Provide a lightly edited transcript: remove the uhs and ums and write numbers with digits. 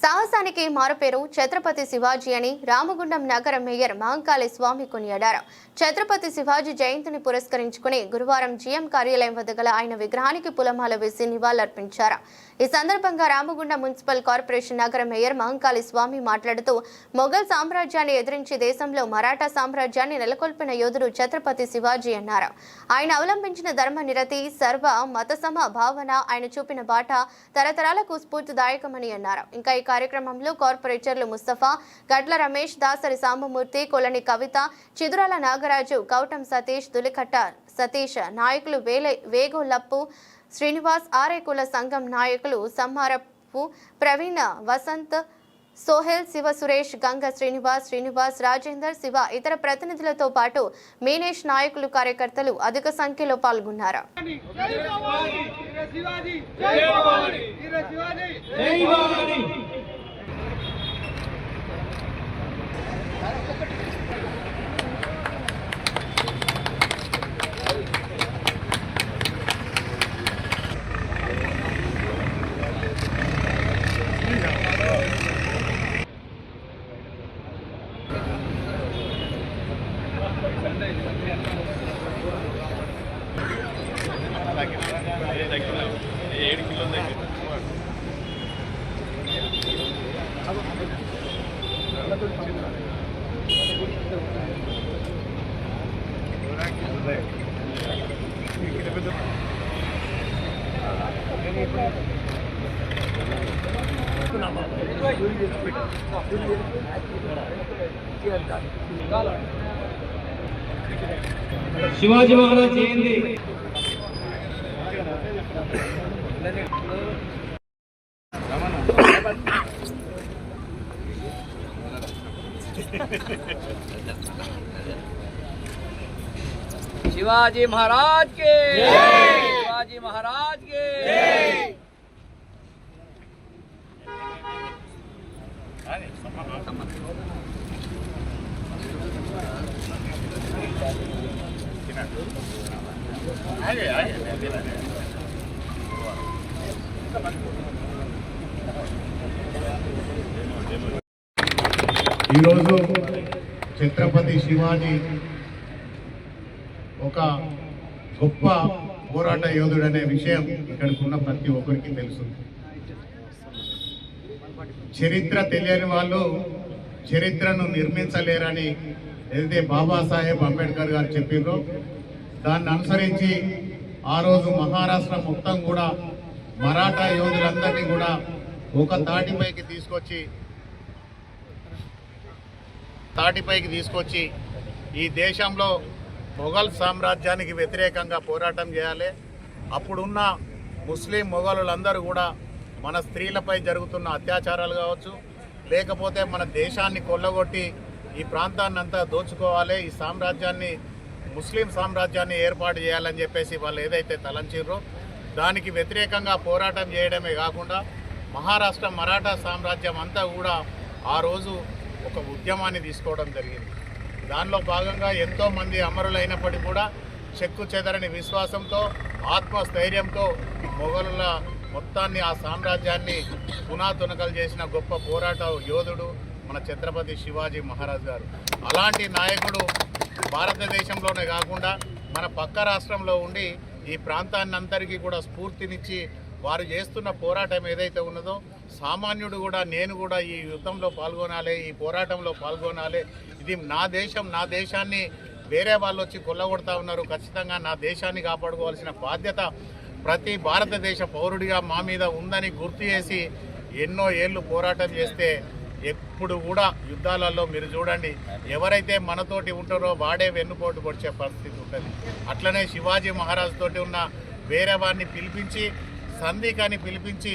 సాహసానికి మారుపేరు ఛత్రపతి శివాజీ అని రామగుండం నగర మేయర్ మహంకాళి స్వామి కొనియాడారు. ఛత్రపతి శివాజీ జయంతిని పురస్కరించుకుని గురువారం జీఎం కార్యాలయం వద్ద గల ఆయన విగ్రహానికి పూలమాల వేసి నివాళులర్పించారు. ఈ సందర్భంగా రామగుండం మున్సిపల్ కార్పొరేషన్ నగర మేయర్ మహంకాళి స్వామి మాట్లాడుతూ మొఘల్ సామ్రాజ్యాన్ని ఎదిరించి దేశంలో మరాఠా సామ్రాజ్యాన్ని నెలకొల్పిన యోధుడు ఛత్రపతి శివాజీ అన్నారు. ఆయన అవలంబించిన ధర్మ నిరతి, సర్వ మత సమ భావన, ఆయన చూపిన బాట తరతరాలకు స్ఫూర్తిదాయకమని అన్నారు. ఇంకా ఈ కార్యక్రమంలో కార్పొరేటర్లు ముస్తఫా, గడ్ల రమేష్, దాసరి సాంబమూర్తి, కొలని కవిత, చిదురాల నాగరాజు, కౌటం సతీష్, దులికట్ట సతీష్, నాయకులు వేగోలప్పు శ్రీనివాస్, ఆరేకుల సంఘం నాయకులు సమ్మారపు ప్రవీణ, వసంత్, సోహెల్, శివ సురేష్, గంగ శ్రీనివాస్, రాజేందర్, శివ ఇతర ప్రతినిధులతో పాటు మీనేష్ నాయకులు, కార్యకర్తలు అధిక సంఖ్యలో పాల్గొన్నారు. शिवाजी महाराज जयंती शिवाजी महाराज के शिवाजी महाराज के ఈరోజు ఛత్రపతి శివాజీ ఒక గొప్ప పోరాట యోధుడనే విషయం ఇక్కడికి ఉన్న ప్రతి ఒక్కరికి తెలుసు. చరిత్ర తెలియని వాళ్ళు చరిత్రను నిర్మించలేరని ఏదైతే బాబాసాహెబ్ అంబేద్కర్ గారు చెప్పారో దాన్ని అనుసరించి ఆ రోజు మహారాష్ట్ర మొత్తం కూడా మరాఠా యోధులందరినీ కూడా ఒక తాటిపైకి తీసుకొచ్చి ఈ దేశంలో మొఘల్ సామ్రాజ్యానికి వ్యతిరేకంగా పోరాటం చేయాలి. అప్పుడున్న ముస్లిం మొఘలులందరూ కూడా మన స్త్రీలపై జరుగుతున్న అత్యాచారాలు కావచ్చు, లేకపోతే మన దేశాన్ని కొల్లగొట్టి ఈ ప్రాంతాన్ని అంతా దోచుకోవాలి, ఈ సామ్రాజ్యాన్ని ముస్లిం సామ్రాజ్యాన్ని ఏర్పాటు చేయాలని చెప్పేసి వాళ్ళు ఏదైతే తలంచారో దానికి వ్యతిరేకంగా పోరాటం చేయడమే కాకుండా మహారాష్ట్ర మరాఠా సామ్రాజ్యం అంతా కూడా ఆ రోజు ఒక ఉద్యమాన్ని తీసుకోవడం జరిగింది. దానిలో భాగంగా ఎంతోమంది అమరులైనప్పటికీ కూడా చెక్కు చెదరని విశ్వాసంతో, ఆత్మస్థైర్యంతో మొఘలుల మొత్తాన్ని, ఆ సామ్రాజ్యాన్ని పునాతునకలు చేసిన గొప్ప పోరాట యోధుడు మన ఛత్రపతి శివాజీ మహారాజ్ గారు. అలాంటి నాయకుడు భారతదేశంలోనే కాకుండా మన పక్క రాష్ట్రంలో ఉండి ఈ ప్రాంతాన్ని అందరికీ కూడా స్ఫూర్తినిచ్చి వారు చేస్తున్న పోరాటం ఏదైతే ఉన్నదో సామాన్యుడు కూడా నేను కూడా ఈ యుద్ధంలో పాల్గొనాలి, ఈ పోరాటంలో పాల్గొనాలి, ఇది నా దేశం, నా దేశాన్ని వేరే వాళ్ళు వచ్చి కొల్లగొడతా ఉన్నారు, ఖచ్చితంగా నా దేశాన్ని కాపాడుకోవాల్సిన బాధ్యత ప్రతి భారతదేశ పౌరుడిగా మా మీద ఉందని గుర్తు చేసి ఎన్నో ఏళ్ళు పోరాటం చేస్తే ఎప్పుడు కూడా యుద్ధాలలో మీరు చూడండి ఎవరైతే మనతోటి ఉంటారో వాడే వెన్నుపోటు పొడిచే పరిస్థితి ఉంటుంది. అట్లనే శివాజీ మహారాజ్ తోటి ఉన్న వేరే వారిని పిలిపించి, సంధికాన్ని పిలిపించి